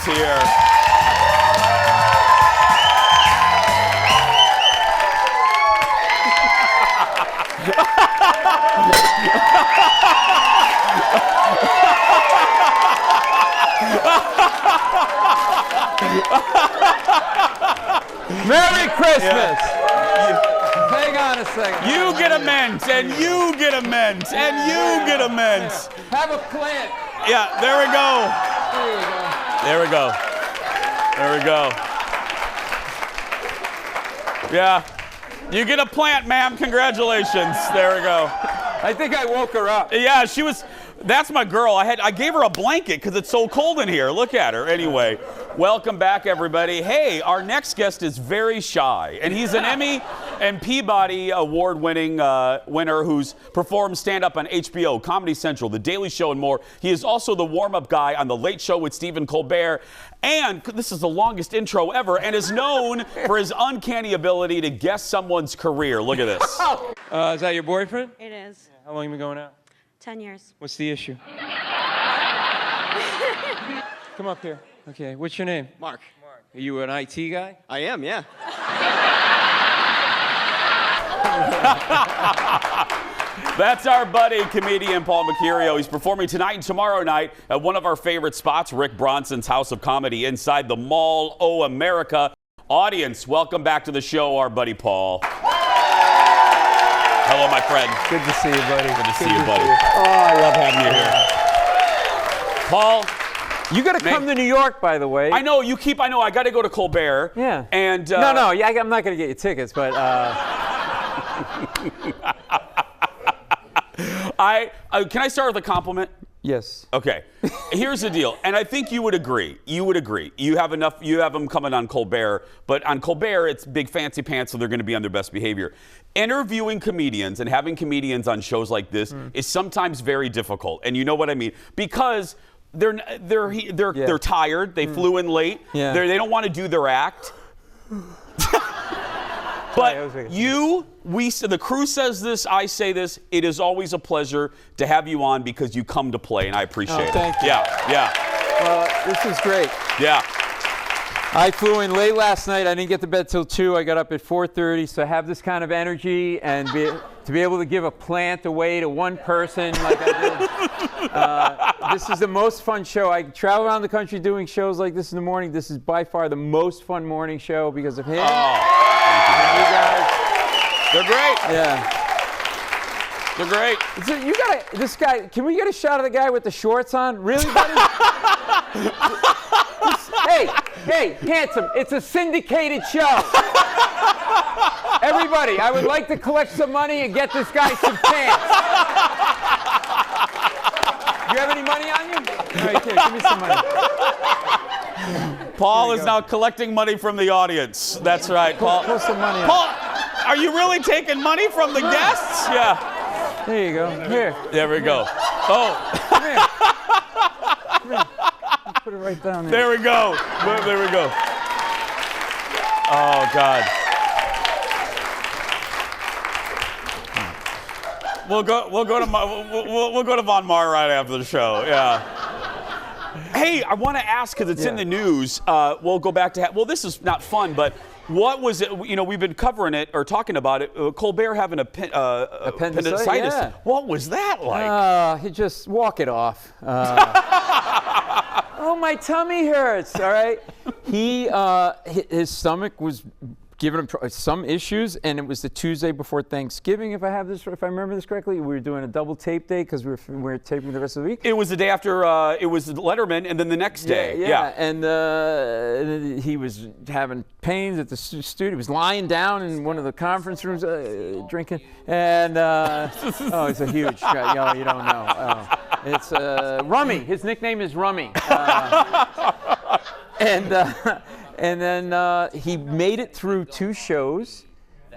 here. Merry Christmas! Hang on a second. You get a mint, and you get a mint, and you get a mint. Have a plant. Yeah, there we go. There you go. There we go. There we go. Yeah. You get a plant, ma'am. Congratulations. There we go. I think I woke her up. Yeah, she was. That's my girl. I gave her a blanket because it's so cold in here. Look at her. Anyway, welcome back, everybody. Hey, our next guest is very shy, and he's an Emmy and Peabody Award-winning winner who's performed stand-up on HBO, Comedy Central, The Daily Show, and more. He is also the warm-up guy on The Late Show with Stephen Colbert, and this is the longest intro ever, and is known for his uncanny ability to guess someone's career. Look at this. Is that your boyfriend? It is. How long have you been going out? 10 years. What's the issue? Come up here. Okay, what's your name? Mark. Are you an IT guy? I am, yeah. That's our buddy, comedian Paul Mecurio. He's performing tonight and tomorrow night at one of our favorite spots, Rick Bronson's House of Comedy inside the Mall O America. Audience, welcome back to the show, our buddy Paul. Hello, my friend. Good to see you, buddy. Good to see you, buddy. Oh, I love having you here. Paul. You got to come to New York, by the way. I know, I got to go to Colbert. Yeah. And No, yeah, I'm not going to get you tickets, but... Can I start with a compliment? Yes. Okay. Here's the deal, and I think you would agree. You have them coming on Colbert, but on Colbert, it's big fancy pants, so they're going to be on their best behavior. Interviewing comedians and having comedians on shows like this is sometimes very difficult, and you know what I mean, because they're tired. They flew in late. Yeah. They don't want to do their act. But the crew says this, I say this, it is always a pleasure to have you on because you come to play, and I appreciate it. Thank you. Yeah. Well, this is great. Yeah. I flew in late last night. I didn't get to bed till 2. I got up at 4:30, so I have this kind of energy, and to be able to give a plant away to one person like I did. This is the most fun show. I travel around the country doing shows like this in the morning. This is by far the most fun morning show because of him. Oh, you guys. They're great. Yeah. They're great. This guy, can we get a shot of the guy with the shorts on? Really, buddy? Hey, handsome, it's a syndicated show. Everybody, I would like to collect some money and get this guy some pants. Do you have any money on you? All right, here, give me some money. Paul is now collecting money from the audience. That's right, Paul. Pull some money out. Paul, are you really taking money from the guests? Yeah. There you go. Here. There we go. Oh. Come here. Come here. Put it right down there. There we go. There we go. Oh, God. We'll go to Von Mar right after the show. Yeah. Hey, I want to ask because it's in the news. We'll go back to this is not fun, but what was it? You know, we've been covering it or talking about it. Colbert having appendicitis. Yeah. What was that like? He just walk it off. Oh, my tummy hurts. All right. His stomach was giving him some issues, and it was the Tuesday before Thanksgiving, if I remember this correctly. We were doing a double tape day because we were taping the rest of the week. It was the day after it was Letterman, and then the next day. Yeah. And he was having pains at the studio. He was lying down in one of the conference rooms drinking, and it's a huge guy. You don't know. It's Rummy. His nickname is Rummy. And then he made it through 2 shows.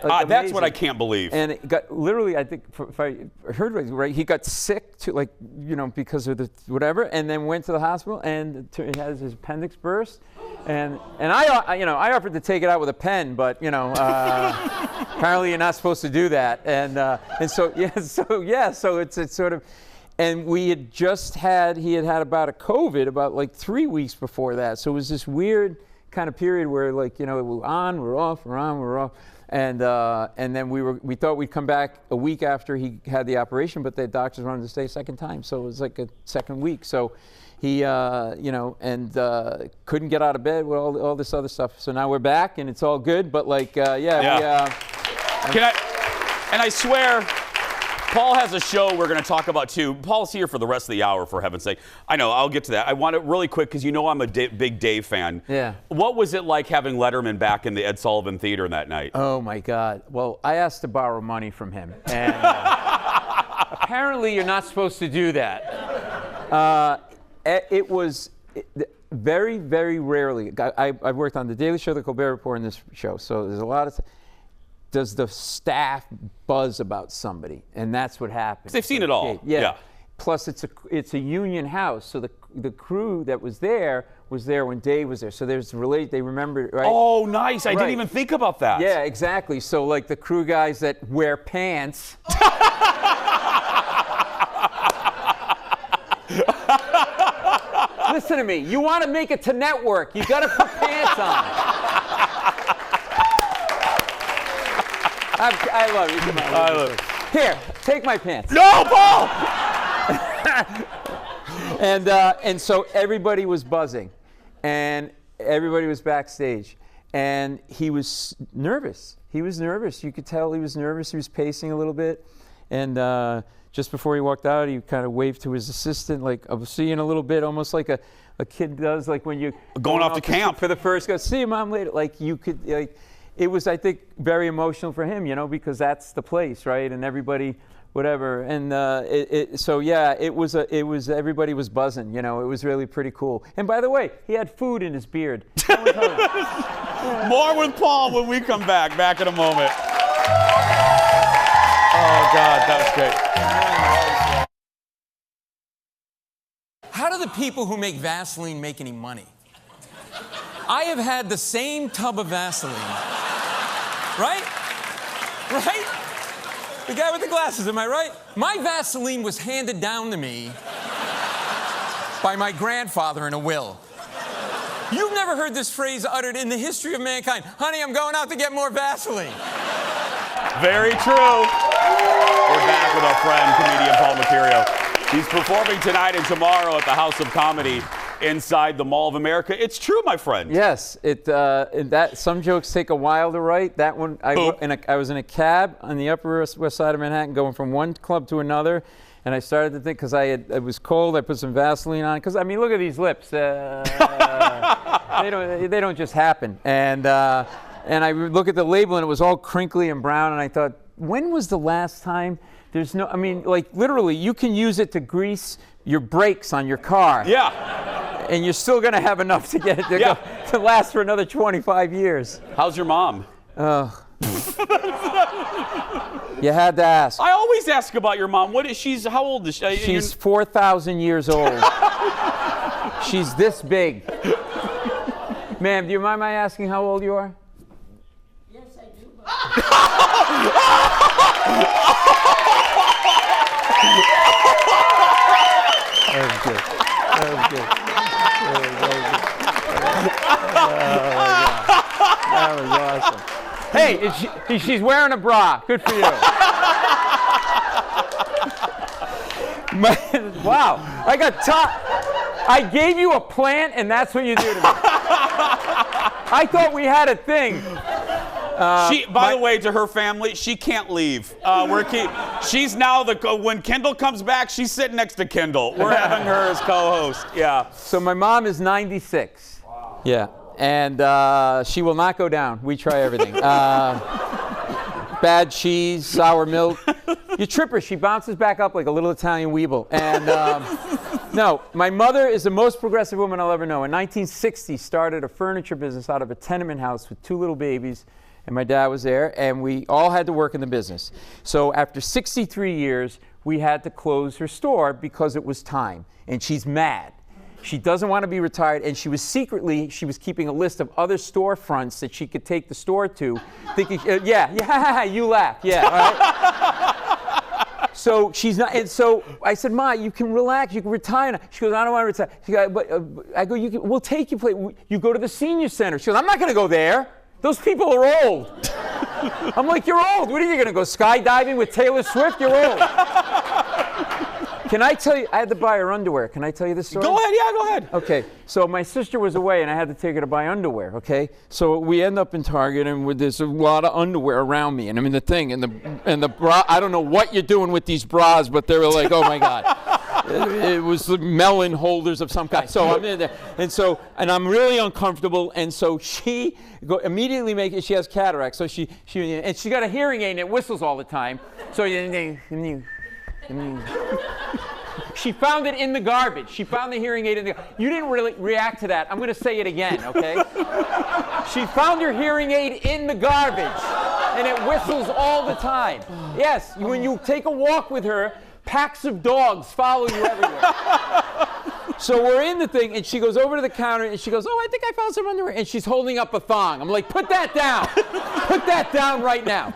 That's what I can't believe. And it got literally, I think, if I heard right, he got sick because of the whatever, and then went to the hospital and he has his appendix burst. And I offered to take it out with a pen, but apparently you're not supposed to do that. So it's sort of. And he had had about a COVID about like 3 weeks before that. So it was this weird kind of period where like, we're on, we're off, we're on, we're off. And then we thought we'd come back a week after he had the operation, but the doctors wanted to stay a second time. So it was like a second week. So he, couldn't get out of bed with all this other stuff. So now we're back and it's all good. But like, And I swear, Paul has a show we're going to talk about too. Paul's here for the rest of the hour, for heaven's sake. I know, I'll get to that. I want it really quick because I'm a big Dave fan. Yeah. What was it like having Letterman back in the Ed Sullivan Theater that night? Oh my God. Well, I asked to borrow money from him. And apparently you're not supposed to do that. It was very, very rarely. I've worked on The Daily Show, The Colbert Report, and this show. So there's a lot of... Does the staff buzz about somebody? And that's what happens. They've seen it all. Yeah. Plus, it's a union house, so the crew that was there when Dave was there. So they remember, right? Oh, nice. I didn't even think about that. Yeah, exactly. So like the crew guys that wear pants. Listen to me. You want to make it to network, you got to put pants on. I love you. Come on. I love it. Here, take my pants. No, Paul! And so everybody was buzzing, and everybody was backstage, and he was nervous. You could tell he was nervous. He was pacing a little bit, and just before he walked out, he kind of waved to his assistant, like, "I'll see you in a little bit," almost like a kid does, like when you going off to camp for the first. Go see you, Mom, later. Like you could like. It was, I think, very emotional for him, because that's the place, right? And everybody, whatever. And everybody was buzzing, It was really pretty cool. And by the way, he had food in his beard. More with Paul when we come back. Back in a moment. Oh, God, that was great. How do the people who make Vaseline make any money? I have had the same tub of Vaseline. Right? The guy with the glasses, am I right? My Vaseline was handed down to me by my grandfather in a will. You've never heard this phrase uttered in the history of mankind. Honey, I'm going out to get more Vaseline. Very true. We're back with our friend, comedian Paul Mecurio. He's performing tonight and tomorrow at the House of Comedy inside the Mall of America. It's true, my friend. Yes, some jokes take a while to write. That one, I was in a cab on the Upper West Side of Manhattan, going from one club to another, and I started to think because it was cold. I put some Vaseline on because look at these lips. They don't just happen. And I would look at the label and it was all crinkly and brown, and I thought, when was the last time? Literally, you can use it to grease your brakes on your car. Yeah. And you're still going to have enough to get it to last for another 25 years. How's your mom? You had to ask. I always ask about your mom. How old is she? She's 4,000 years old. She's this big. Ma'am, do you mind my asking how old you are? Yes, I do. That was good. That was awesome. Hey, she's wearing a bra. Good for you. Wow, I got top. I gave you a plant, and that's what you do to me. I thought we had a thing. By the way, to her family, she can't leave. She's now when Kendall comes back, she's sitting next to Kendall. We're having her as co-host. Yeah. So my mom is 96. Wow. Yeah, and she will not go down. We try everything. Bad cheese, sour milk. You trip her, she bounces back up like a little Italian weeble. And no, my mother is the most progressive woman I'll ever know. In 1960, started a furniture business out of a tenement house with 2 little babies. And my dad was there, and we all had to work in the business. So after 63 years, we had to close her store because it was time. And she's mad. She doesn't want to be retired, and she was keeping a list of other storefronts that she could take the store to, thinking, you laugh, yeah, all right? So she's not, and so I said, Ma, you can relax, you can retire now. She goes, I don't want to retire. She goes, I go, we'll take you, you go to the senior center. She goes, I'm not going to go there. Those people are old. I'm like, you're old. What are you going to go skydiving with Taylor Swift? You're old. Can I tell you, I had to buy her underwear. Can I tell you this story? Go ahead, yeah, go ahead. Okay, so my sister was away and I had to take her to buy underwear, okay? So we end up in Target and there's a lot of underwear around me. And I mean, the thing, and the bra, I don't know what you're doing with these bras, but they were like, oh my God. It was the melon holders of some kind. So I'm in there. And I'm really uncomfortable. And so she immediately she has cataracts. So she got a hearing aid and it whistles all the time. So she found it in the garbage. She found the hearing aid in the garbage. You didn't really react to that. I'm going to say it again, okay? She found her hearing aid in the garbage, and it whistles all the time. Yes, when you take a walk with her, packs of dogs follow you everywhere. So we're in the thing, and she goes over to the counter, and she goes, oh, I think I found some underwear. And she's holding up a thong. I'm like, put that down. Put that down right now.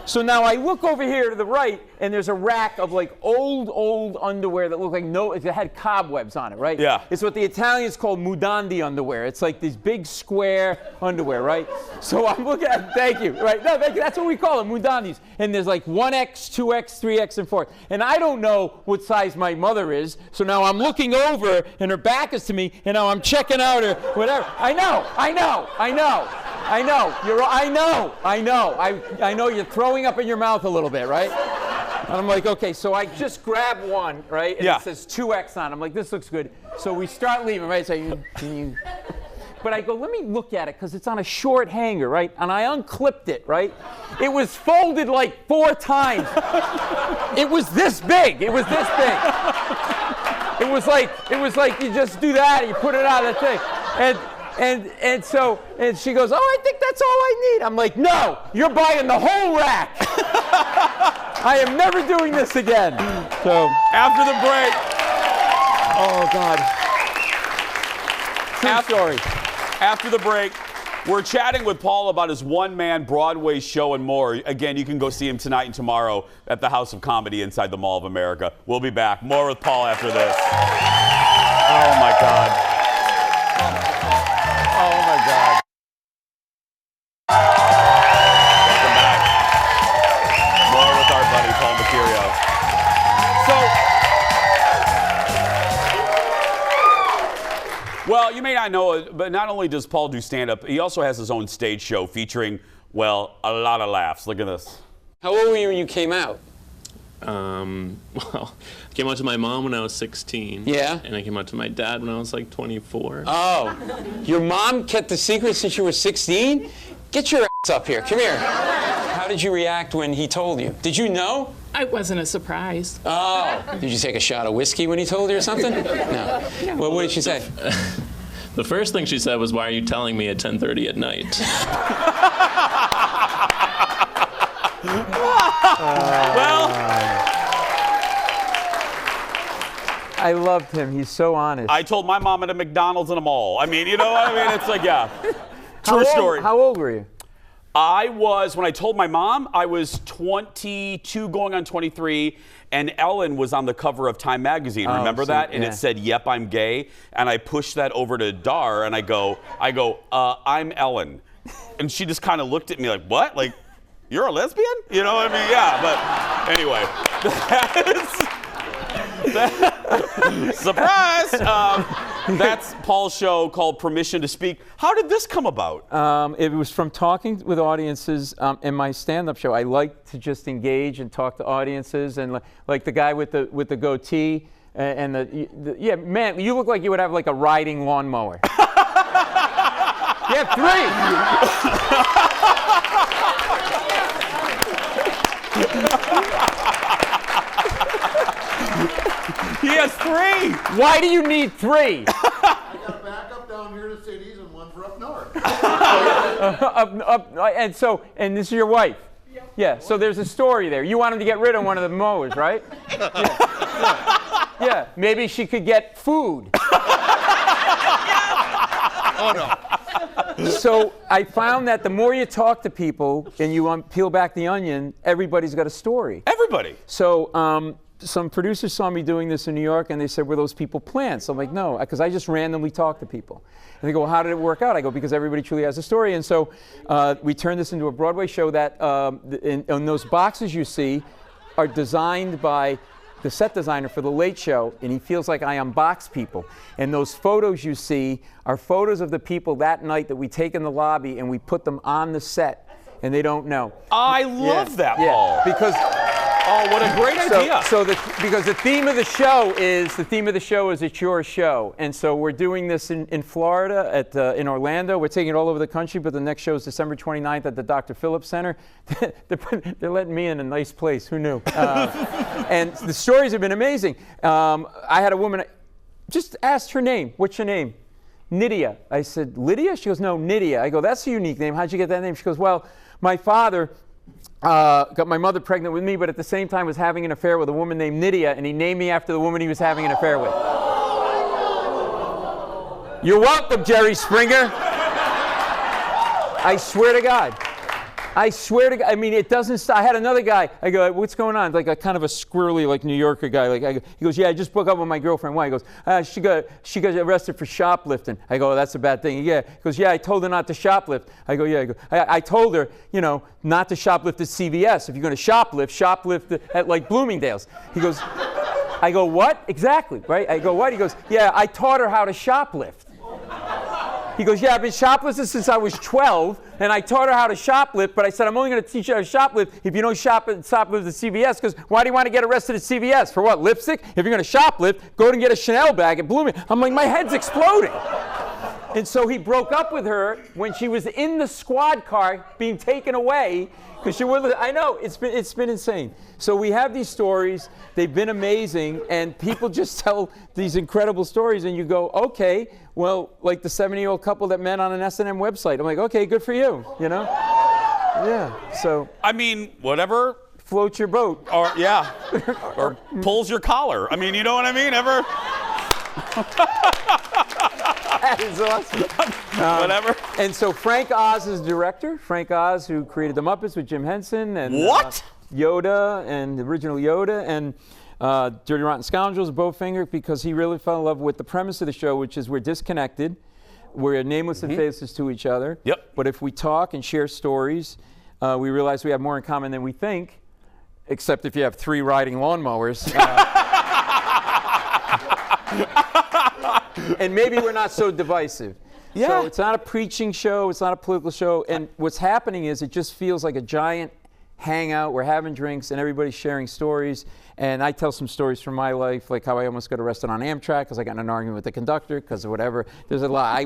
So now I look over here to the right, and there's a rack of like old underwear that look like it had cobwebs on it, right? Yeah. It's what the Italians call mudandi underwear. It's like these big square underwear, right? So I'm looking at, thank you, right? No, thank you. That's what we call them, mudandis. And there's like 1X, 2X, 3X, and 4. And I don't know what size my mother is, so now I'm looking over, and her back is to me, and now I'm checking out her, whatever. I know. You're throwing up in your mouth a little bit, right? And I'm like, okay, so I just grab one, right? And it says 2X on it. I'm like, this looks good. So we start leaving, right? So but I go, let me look at it, because it's on a short hanger, right? And I unclipped it, right? It was folded like 4 times. It was this big. It was like you just do that and you put it on the thing. And she goes, oh, I think that's all I need. I'm like, no, you're buying the whole rack. I am never doing this again. So After the break, oh God. True story. After the break, we're chatting with Paul about his one-man Broadway show and more. Again, you can go see him tonight and tomorrow at the House of Comedy inside the Mall of America. We'll be back. More with Paul after this. Oh, my God. Oh, my God. Welcome back. More with our buddy, Paul Mecurio. Well, you may not know it, but not only does Paul do stand-up, he also has his own stage show featuring, well, a lot of laughs. Look at this. How old were you when you came out? Well, I came out to my mom when I was 16. Yeah? And I came out to my dad when I was like 24. Oh. Your mom kept the secret since you were 16? Get your ass up here. Come here. How did you react when he told you? Did you know? It wasn't a surprise. Oh. Did you take a shot of whiskey when he told you or something? No. Well, what did she say? The first thing she said was, why are you telling me at 10:30 at night? Well, I loved him. He's so honest. I told my mom at a McDonald's in a mall. I mean, you know what I mean? It's like, yeah. True story. How old were you? When I told my mom, I was 22 going on 23, and Ellen was on the cover of Time magazine. Remember that? And it said, yep, I'm gay. And I pushed that over to Dar, and I go, I'm Ellen. And she just kind of looked at me like, what? Like, you're a lesbian? You know what I mean? Yeah, but anyway. Surprise! That's Paul's show called Permission to Speak. How did this come about? It was from talking with audiences in my stand-up show. I like to just engage and talk to audiences, and like the guy with the goatee and yeah, man, you look like you would have like a riding lawnmower. You have 3. He has 3. Why do you need 3? I got backup down here to cities and one for up north. And this is your wife? Yeah, so there's a story there. You want him to get rid of one of the mowers, right? Yeah. Maybe she could get food. Oh, no. So I found that the more you talk to people and you peel back the onion, everybody's got a story. Everybody. So some producers saw me doing this in New York, and they said, were those people plants? I'm like, no, because I just randomly talk to people. And they go, well, how did it work out? I go, because everybody truly has a story. And so we turned this into a Broadway show that in those boxes you see are designed by the set designer for The Late Show, and he feels like I unbox people. And those photos you see are photos of the people that night that we take in the lobby and we put them on the set, and they don't know. I love that, Paul. Because oh, what a great idea. Because the theme of the show is it's your show, and so we're doing this in Florida in Orlando. We're taking it all over the country, but the next show is December 29th at the Dr. Phillips Center. They're letting me in a nice place. Who knew? And the stories have been amazing. I had a woman, just asked her name. What's your name? Nydia. I said, Lydia? She goes, no, Nydia. I go, that's a unique name. How'd you get that name? She goes, well, my father got my mother pregnant with me, but at the same time was having an affair with a woman named Nydia, and he named me after the woman he was having an affair with. You're welcome, Jerry Springer. I swear to God. I swear to God. I mean, it doesn't stop. I had another guy. I go, what's going on? Like a kind of a squirrely, like New Yorker guy. He goes, yeah, I just broke up with my girlfriend. Why? He goes, she got arrested for shoplifting. I go, that's a bad thing. Yeah. He goes, yeah, I told her not to shoplift. I go, yeah. I told her, not to shoplift at CVS. If you're going to shoplift at like Bloomingdale's. He goes, I go, what? Exactly, right? I go, what? He goes, yeah, I taught her how to shoplift. He goes, yeah, I've been shoplifting since I was 12, and I taught her how to shoplift, but I said, I'm only going to teach you how to shoplift if you don't shoplift at CVS, because why do you want to get arrested at CVS? For what, lipstick? If you're going to shoplift, go and get a Chanel bag at Blooming. I'm like, my head's exploding. And so he broke up with her when she was in the squad car being taken away, because she was, I know, it's been insane. So we have these stories, they've been amazing, and people just tell these incredible stories, and you go, okay, well, like the 70-year-old couple that met on an S&M website. I'm like, okay, good for you, Yeah, so. I mean, whatever. Floats your boat. Or, yeah, or pulls your collar. I mean, you know what I mean? Ever? That is awesome. Whatever. And so Frank Oz is the director. Frank Oz, who created the Muppets with Jim Henson. And what? Yoda and the original Yoda and Dirty Rotten Scoundrels, Bowfinger, because he really fell in love with the premise of the show, which is we're disconnected. We're nameless and faceless to each other. Yep. But if we talk and share stories, we realize we have more in common than we think, except if you have 3 riding lawnmowers. And maybe we're not so divisive. Yeah. So it's not a preaching show. It's not a political show. And what's happening is it just feels like a giant hangout. We're having drinks and everybody's sharing stories. And I tell some stories from my life, like how I almost got arrested on Amtrak because I got in an argument with the conductor because of whatever. There's a lot.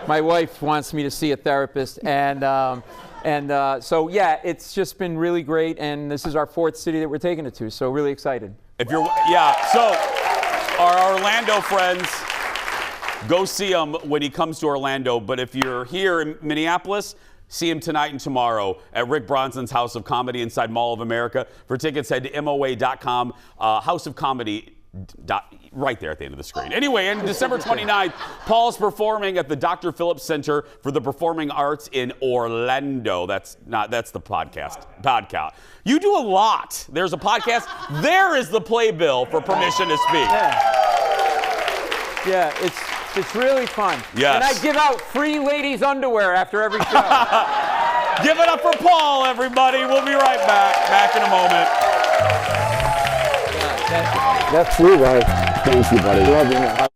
My wife wants me to see a therapist. So yeah, it's just been really great. And this is our 4th city that we're taking it to. So really excited. So our Orlando friends, go see him when he comes to Orlando. But if you're here in Minneapolis, see him tonight and tomorrow at Rick Bronson's House of Comedy inside Mall of America. For tickets, head to MOA.com, House of Comedy, right there at the end of the screen. Anyway, on December 29th, Paul's performing at the Dr. Phillips Center for the Performing Arts in Orlando. That's the podcast. You do a lot. There's a podcast. There is the playbill for permission to speak. Yeah, it's really fun. Yes. And I give out free ladies' underwear after every show. Give it up for Paul, everybody. We'll be right back. Back in a moment. That's true, right? Thank you, buddy. Love you, man.